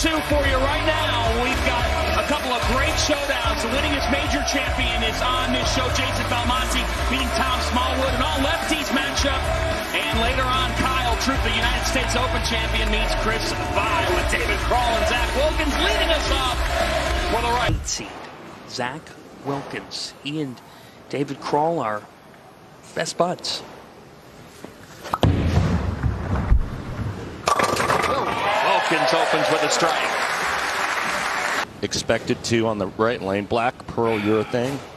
two for you right now. We've got a couple of great showdowns. The winningest major champion is on this show, Jason Balanti, meeting Tom Smallwood, an all-lefties matchup. And later on, Kyle Troop, the United States Open champion, meets Chris Vi with David Kroll and Zack Wilkins leading us off for the right seed. Zack Wilkins. He and David Kroll are best buds. Wilkins opens with a strike. Expected to on the right lane. Black pearl urethane. –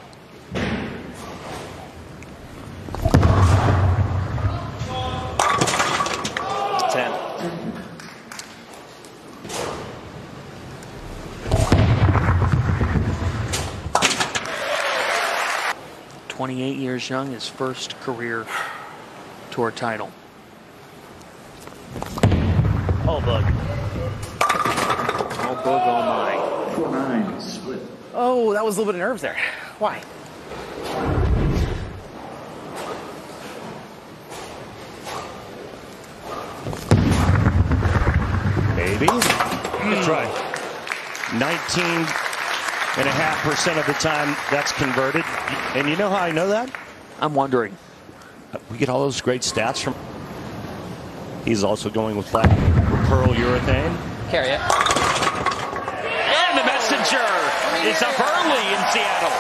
28 years young, his first career tour title. Oh, bug. Oh, bug, oh my. 4-9 split. Oh, that was a little bit of nerves there. Why? Maybe. That's right. 19.5% of the time that's converted. And you know how I know that? I'm wondering. We get all those great stats from. He's also going with black pearl urethane. Carry it. And the messenger is up early in Seattle.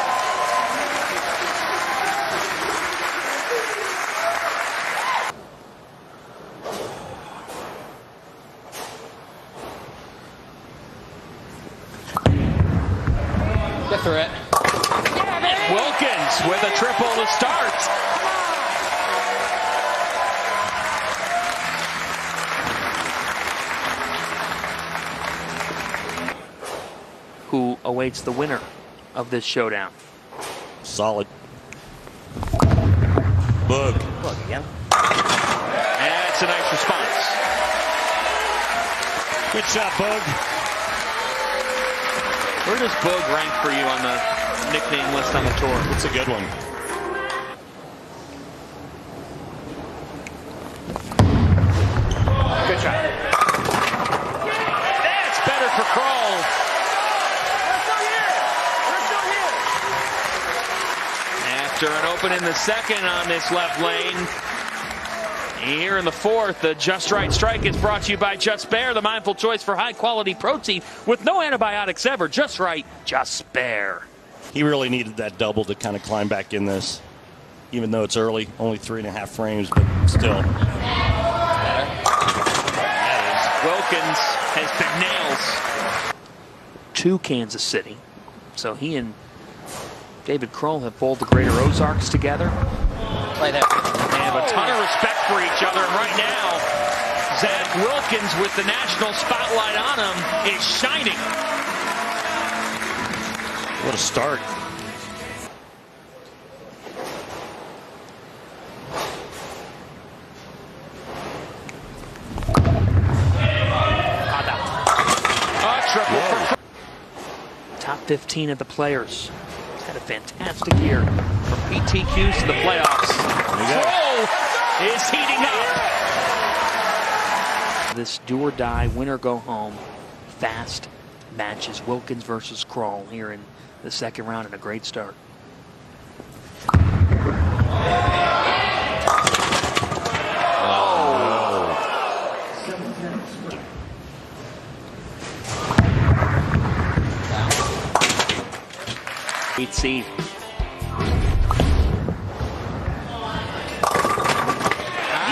Get through it. Wilkins with a triple to start. Who awaits the winner of this showdown? Solid. Bug. Bug again. That's a nice response. Good shot, Bug. Where does Bug rank for you on the nickname list on the tour? It's a good one. Good shot. That's better for Kroll. After an open in the second on this left lane. Here in the fourth, the Just Right strike is brought to you by Just Spare, the mindful choice for high-quality protein with no antibiotics ever. Just Right, Just Spare. He really needed that double to kind of climb back in this, even though it's early, only 3.5 frames, but still. Wilkins has been nails. To Kansas City. So he and David Kroll have bowled the Greater Ozarks together. Play there. They have a ton of respect for each other. And right now, Zack Wilkins, with the national spotlight on him, is shining. What a start. Triple for Top 15 of the players. He's had a fantastic year. from PTQs to the playoffs. Kroll is heating up. This do or die, win or go home, fast matches. Wilkins versus Kroll here in the second round, and a great start. Eighth seed. He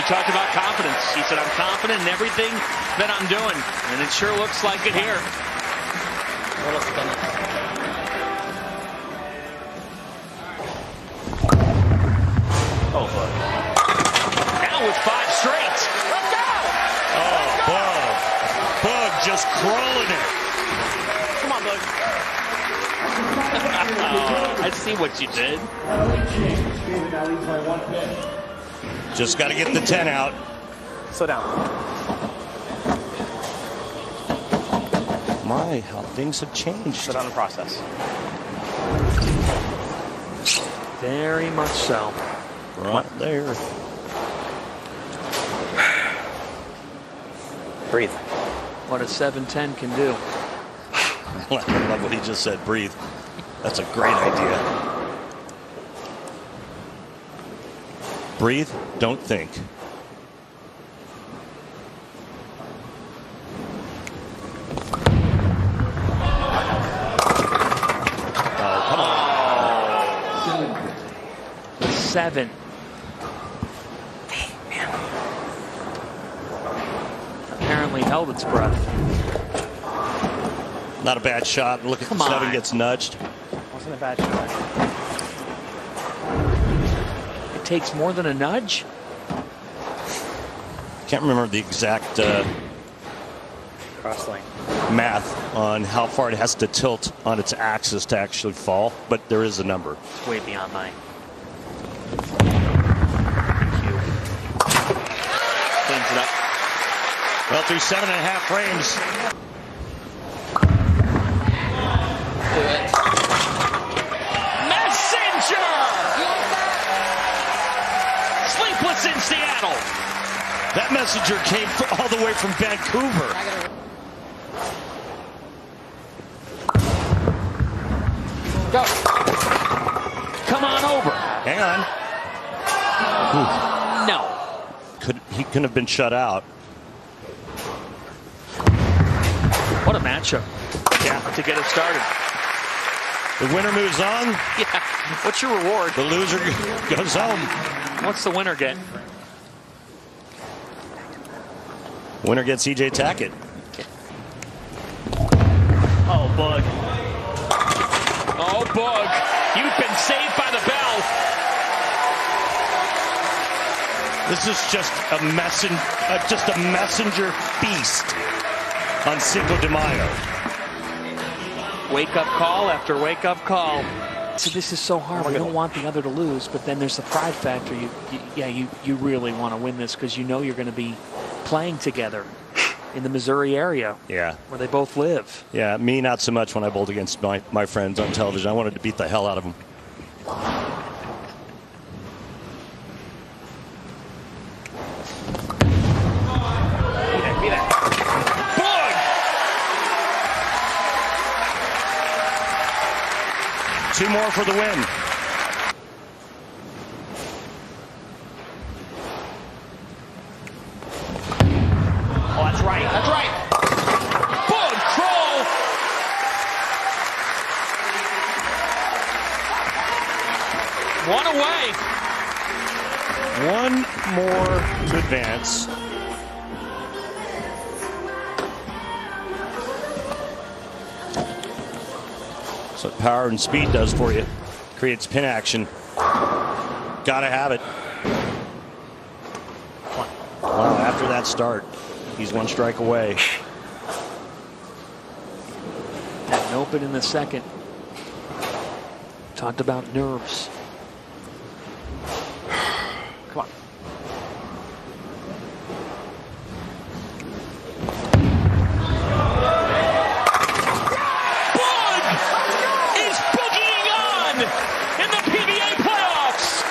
talked about confidence. He said, I'm confident in everything that I'm doing. And it sure looks like it here. Oh, boy. Now with 5 straight. Let's go! Oh, Bug. Bug just crawling it. Come on, Bug. Oh, I see what you did. Just got to get the 10 out. Slow down. My, how things have changed. Slow down the process. Very much so. Right there. Breathe. what a 7'10" can do. I love what he just said. Breathe. That's a great idea. Breathe. Don't think. Oh, come on. 7. Apparently held its breath. Not a bad shot. Look at 7 gets nudged. Wasn't a bad shot. It takes more than a nudge? Can't remember the exact Cross lane. math on how far it has to tilt on its axis to actually fall, but there is a number. It's way beyond my IQ. Cleans it up. Well, through 7.5 frames. Messenger! Sleepless in Seattle. That messenger came all the way from Vancouver. Go. Come on over. Hang on. No. He couldn't have been shut out. What a matchup. Yeah. To get it started. The winner moves on. Yeah. What's your reward? The loser goes home. What's the winner get? Winner gets EJ Tackett. Oh, bug. Oh, Bug. You've been saved by the bell. This is just a messenger feast on Cinco de Mayo. Wake up call after wake up call. So this is so hard. We don't want the other to lose, but then there's the pride factor. You really want to win this because you know you're going to be playing together in the Missouri area. Yeah. Where they both live. Yeah, me not so much when I bowled against my friends on television. I wanted to beat the hell out of them. Bug! 2 more for the win. Oh, that's right. That's right. Bug Kroll. One away. 1 more to advance. That's what power and speed does for you. Creates pin action. Gotta have it. Wow, after that start, he's 1 strike away. Had an open in the second. Talked about nerves. Come on. Bug is boogieing on in the PBA playoffs.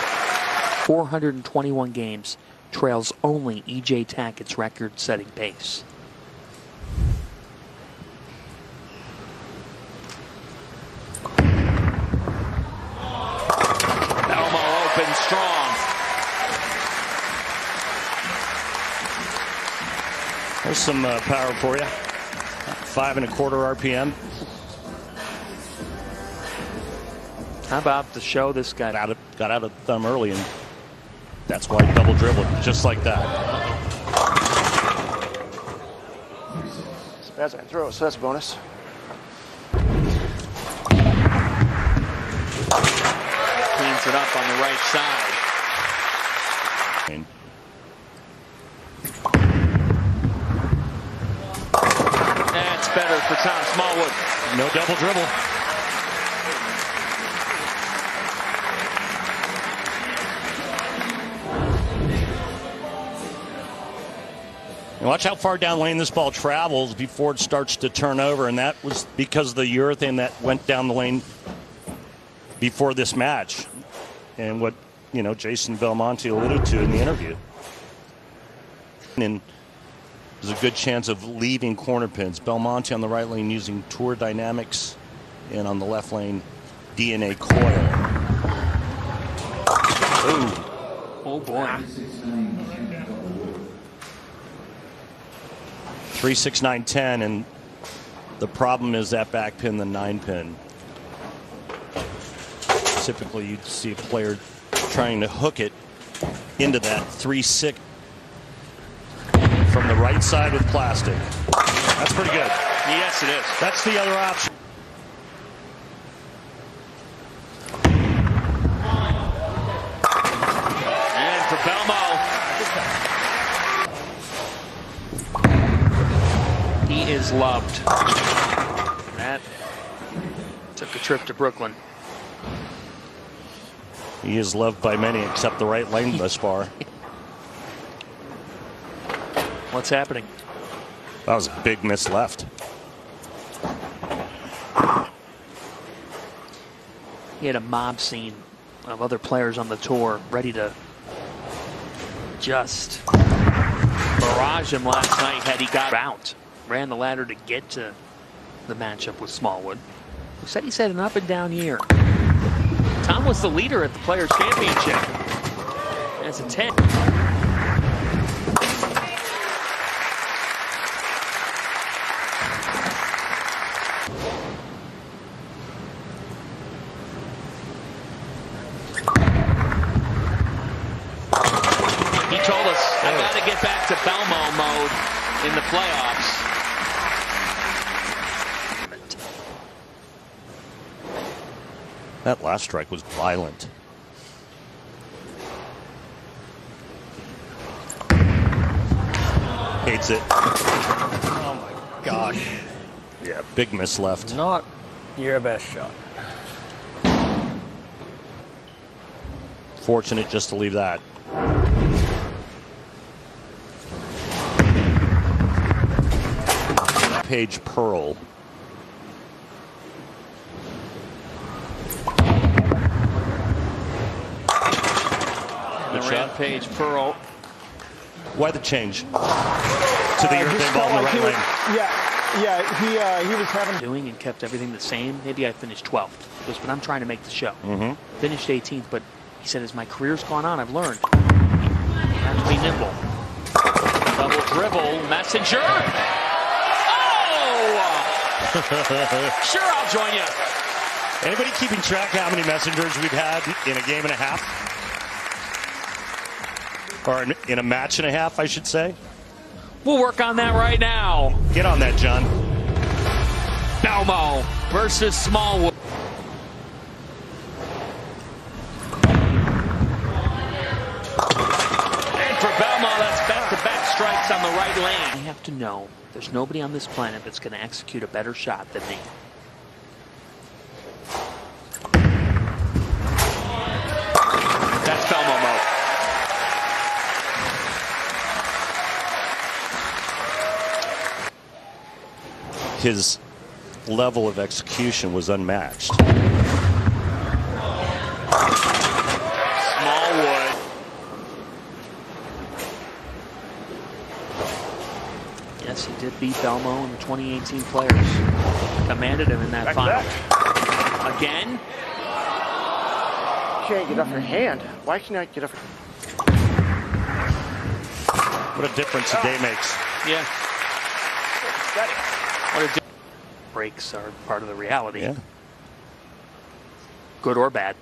421 games. Trails only EJ Tackett's record-setting pace. Elmo open strong. There's some power for you. 5 1/4 RPM. How about the show this guy? Got out of thumb early, and that's why he double dribbled just like that. That's I throw it, so that's a bonus. Cleans it up on the right side. That's better for Tom Smallwood. No double dribble. And watch how far down lane this ball travels before it starts to turn over, and that was because of the urethane that went down the lane before this match, and what Jason Belmonte alluded to in the interview. And there's a good chance of leaving corner pins. Balanti on the right lane using Tour Dynamics, and on the left lane, DNA Coil. Ooh. Oh boy. 3, 6, 9, 10, and the problem is that back pin, the 9 pin. Typically, you'd see a player trying to hook it into that 3, 6 from the right side with plastic. That's pretty good. Yes, it is. That's the other option. And for BMO, He is loved. That took a trip to Brooklyn. He is loved by many except the right lane thus far. What's happening? That was a big miss left. He had a mob scene of other players on the tour ready to just barrage him last night had he got out. Ran the ladder to get to the matchup with Smallwood, who said he's had an up and down year. Tom was the leader at the Players' Championship as a 10. he told us, I got to get back to BMO mode in the playoffs. That last strike was violent. Hates it. Oh my gosh. Yeah, big miss left. Not your best shot. Fortunate just to leave that. Page Pearl. The Rampage Pearl. Why the change to the urethane ball in the right lane? He was having Doing and kept everything the same. Maybe I finished 12th. Because but I'm trying to make the show. Finished 18th, but he said as my career's gone on, I've learned. You have to be nimble. Double dribble. Messenger. Oh! Sure, I'll join you. Anybody keeping track of how many messengers we've had in a game and a half? Or in a match and a half, I should say. We'll work on that right now. Get on that, John. BMO versus Smallwood. And for BMO, that's back-to-back strikes on the right lane. I have to know there's nobody on this planet that's going to execute a better shot than me. That's BMO mode. His level of execution was unmatched. Smallwood. Yes, he did beat BMO in the 2018 Players. Commanded him in that final. Again? can't get off her hand. Why can I get off her? What a difference a day makes. Yeah. What a breaks are part of the reality. Yeah. Good or bad.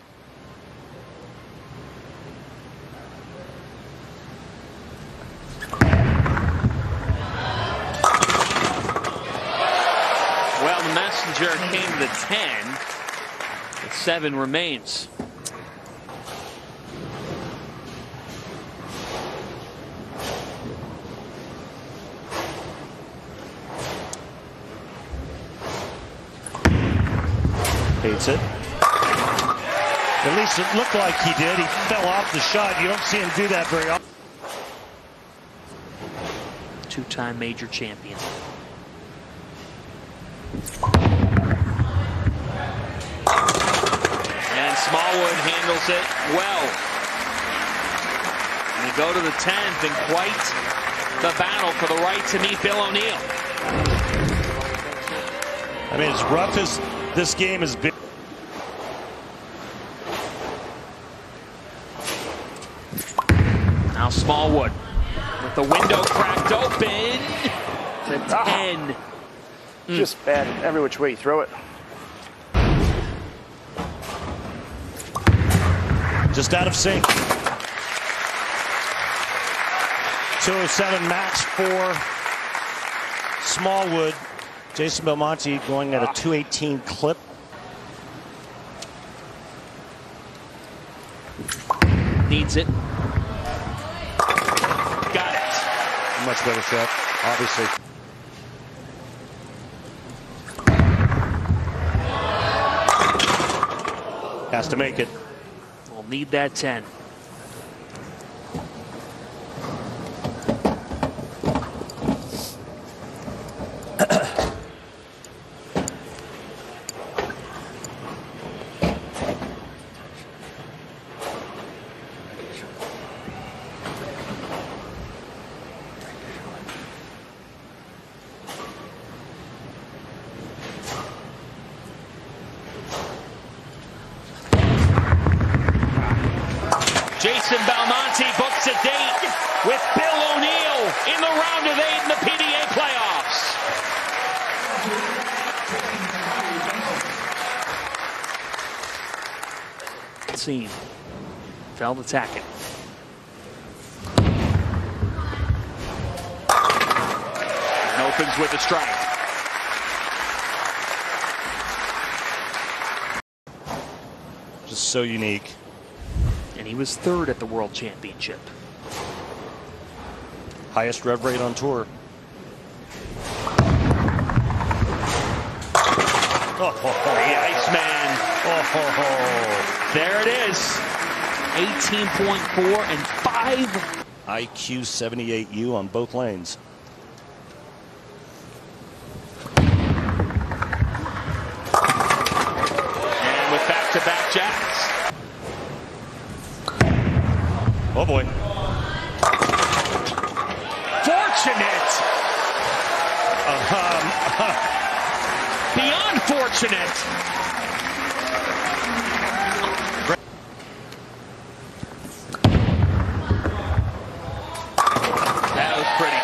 Well, the messenger came to the 10. But 7 remains. Hates it. At least it looked like he did. He fell off the shot. You don't see him do that very often. Two-time major champion. And Smallwood handles it well. And they go to the 10th and quite the battle for the right to meet Bill O'Neill. I mean, as rough as this game has been. Now Smallwood with the window cracked open. The 10. Just bad every which way you throw it. Just out of sync. 207 match for Smallwood. Jason Balanti going at a 218 clip. Needs it. Got it. Much better shot, obviously. Has to make it. We'll need that 10. Jason Balanti books a date with Bill O'Neill in the round of 8 in the PDA playoffs. Scene. Feld attacking. And opens with a strike. Just so unique. And he was 3rd at the World Championship. Highest rev rate on tour. The Iceman. There it is. 18.4 and 5. IQ 78U on both lanes. And with back-to-back jacks. Oh boy. Fortunate. Beyond fortunate. That was pretty.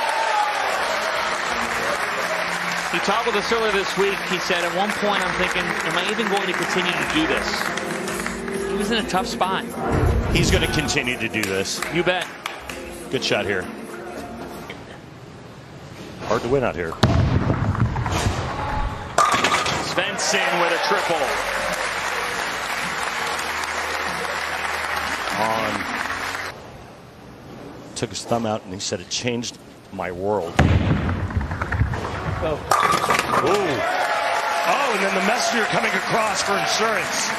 He talked with us earlier this week. He said at one point, I'm thinking, am I even going to continue to do this? He was in a tough spot. He's going to continue to do this. You bet. Good shot here. Hard to win out here. Svensson with a triple. Took his thumb out and he said it changed my world. Oh. Ooh. Oh, and then the messenger coming across for insurance.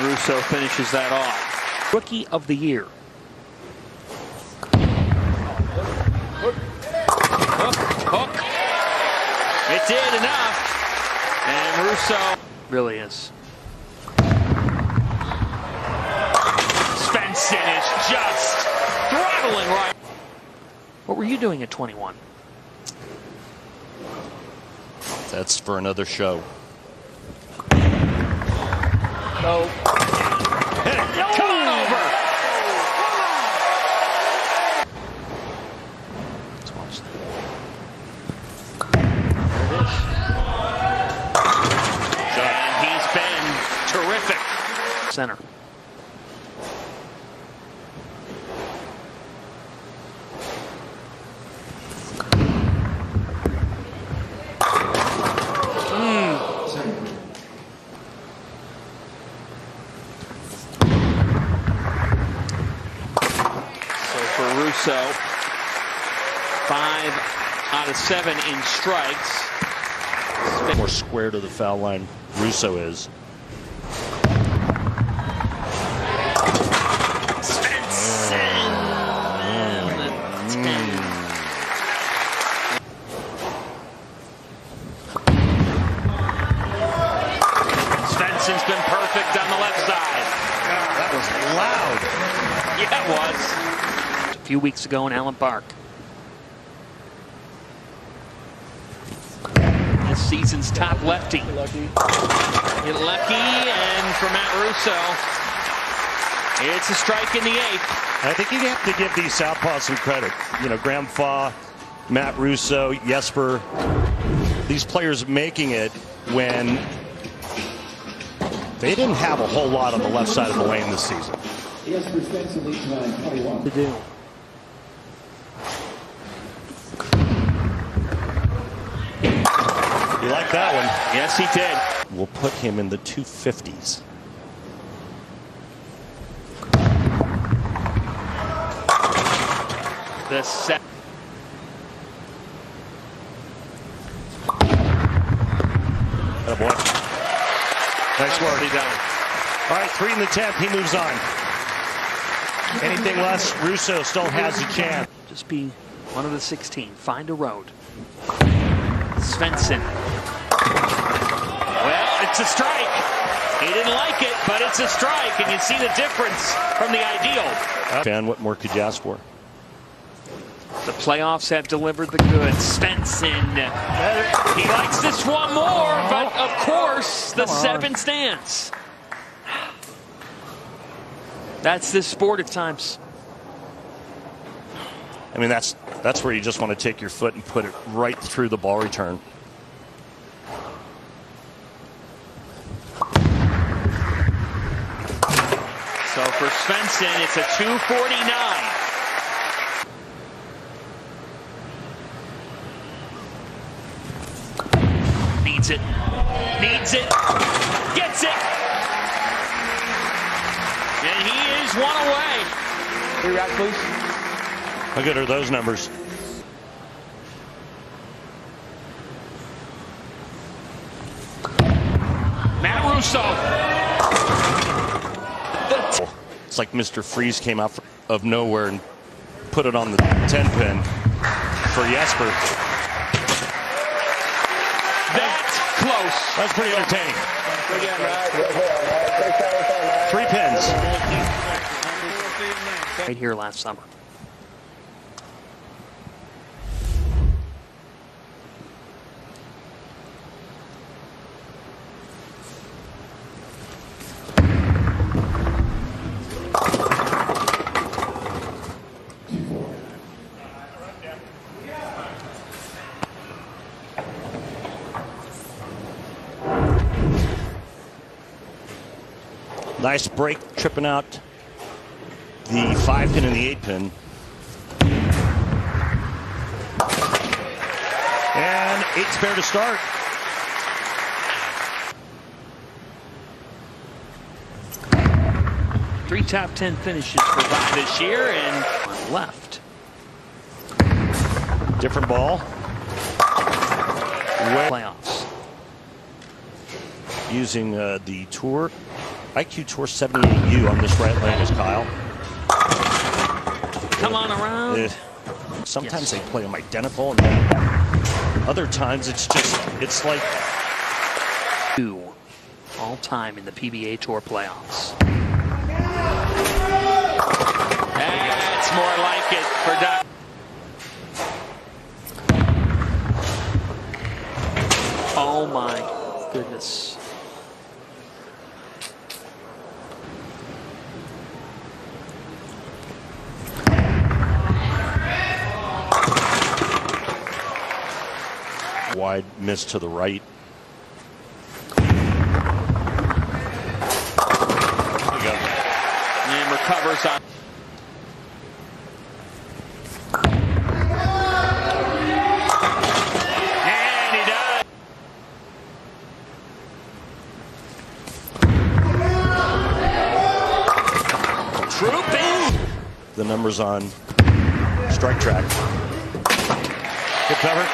Russo finishes that off. Rookie of the Year. Hook. It did enough. And Russo. Really is. Svensson is just throttling right. What were you doing at 21? That's for another show. Oh. Hit it. Come on over. Let's watch that. And he's been terrific. Center. Russo, 5 out of 7 in strikes. More square to the foul line, Russo is. road. Yeah, it was. A few weeks ago in Allen Park. This season's top lefty. Get lucky, and for Matt Russo, it's a strike in the eighth. I think you have to give these southpaws some credit. You know, Graham Faw, Matt Russo, Jesper, these players making it when they didn't have a whole lot on the left side of the lane this season. To do. You like that one? Yes, he did. We'll put him in the 250s. The set. Oh boy. Nice work. All right, 3 in the 10th. He moves on. Anything less, Russo still has a chance. Just be one of the 16. Find a road. Svensson. Well, it's a strike. He didn't like it, but it's a strike, and you see the difference from the ideal. Fan, what more could you ask for? The playoffs have delivered the goods. Svensson. He likes this one more, but of course, the 7 stands. That's this sport at times. I mean, that's where you just want to take your foot and put it right through the ball return. So for Svensson, it's a 249. Needs it. Needs it. Gets it. And he is one away. 3 racks, please. How good are those numbers? Matt Russo. It's like Mr. Freeze came out of nowhere and put it on the 10 pin for Jesper. That's close. That's pretty entertaining. 3 pins. Right here last summer. Nice break, tripping out the 5 pin and the 8 pin. And 8 spare to start. Three top 10 finishes for Bob this year, and one left. Different ball. Playoffs. Using the Tour IQ Tour 78U on this right lane is Kyle. Come on around. Sometimes they play them identical, and then other times it's like 2 all time in the PBA Tour playoffs. That's more like it for Doc. Oh my goodness. wide miss to the right. There you go. And recovers on. And he does. Trooping. The numbers on strike track. Good cover.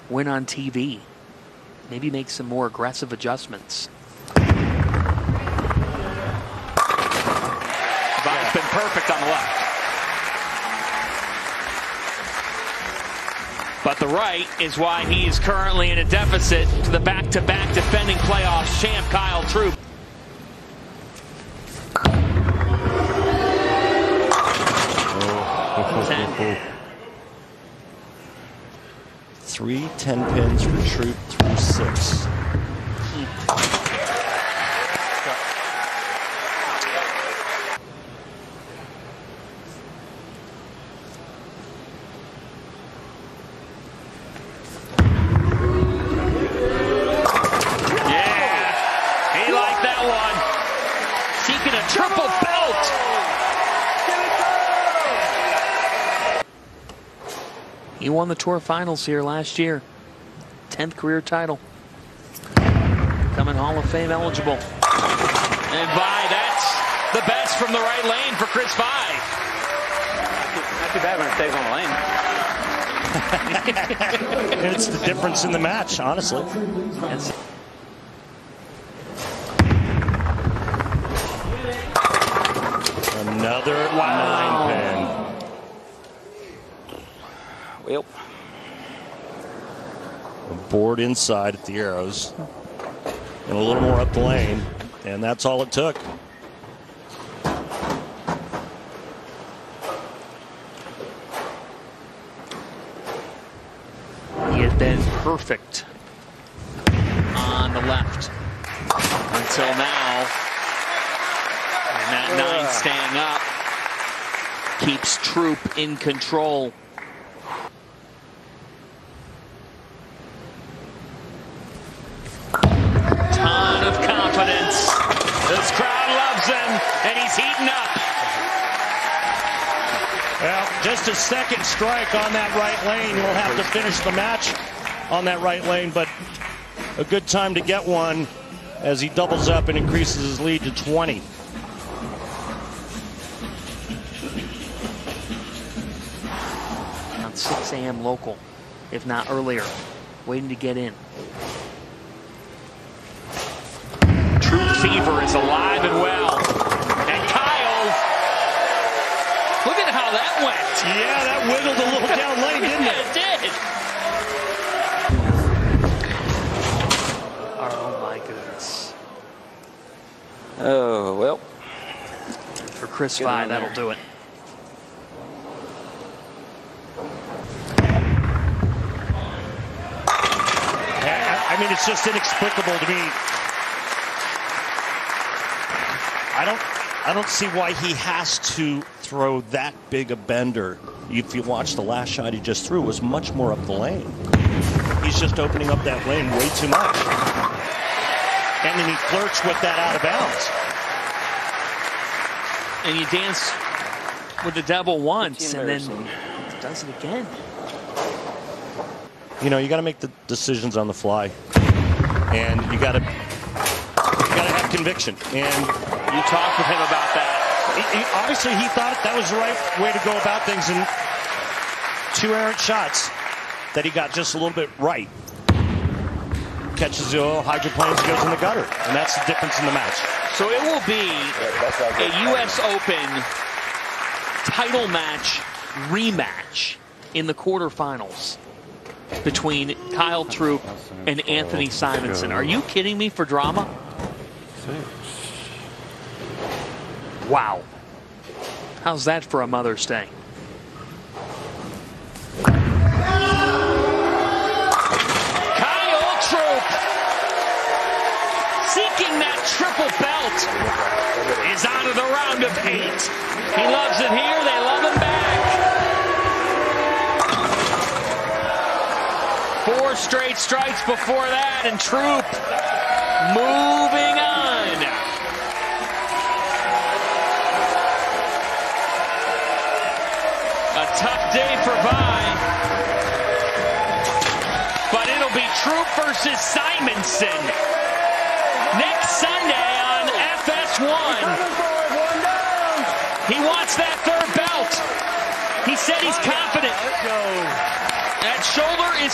Win on TV. Maybe make some more aggressive adjustments. Bob's been perfect on the left. But the right is why he's currently in a deficit to the back-to-back defending playoffs champ Kyle Troup. Three 10 pins for Troup through 6. Seeking a triple belt. He won the Tour Finals here last year. 10th career title. Becoming Hall of Fame eligible. And that's the best from the right lane for Chris Five. Not too bad when it stays on the lane. It's the difference in the match, honestly. Yes. Another 9-pin. Well, A board inside at the arrows. And a little more up the lane. And that's all it took. He had been perfect on the left until now. And that 9 staying up keeps Troup in control. Ton of confidence. this crowd loves him, and he's heating up. Well, just a second strike on that right lane. We'll have to finish the match on that right lane, but a good time to get one as he doubles up and increases his lead to 20. On 6 a.m. local, if not earlier, waiting to get in. Troup fever is alive and well. And Kyle, look at how that went. Yeah, that wiggled a little down lane, didn't it? It did. Oh my goodness. Oh, well. For Chris Five, that'll do it. I mean, it's just inexplicable to me. I don't see why he has to throw that big a bender. If you watch the last shot he just threw, it was much more up the lane. He's just opening up that lane way too much. And then he flirts with that out of bounds. And you dance with the devil once and then does it again. You know, you got to make the decisions on the fly, and you got to have conviction. And You talked with him about that. Obviously, he thought that was the right way to go about things, and 2 errant shots that he got just a little bit right. Catches the oil, hydroplanes, goes in the gutter, and that's the difference in the match. So it will be a U.S. Open title match rematch in the quarterfinals between Kyle Troup and Anthony Simonson. Are you kidding me for drama? Wow. How's that for a Mother's Day? Kyle Troup, seeking that triple belt, is on to the round of 8. He loves it here. They love him back. 4 straight strikes before that, and Troup moving on. A tough day for Vi, but it'll be Troup versus Simonson next Sunday on FS1. He wants that 3rd belt. He said he's confident. That shoulder is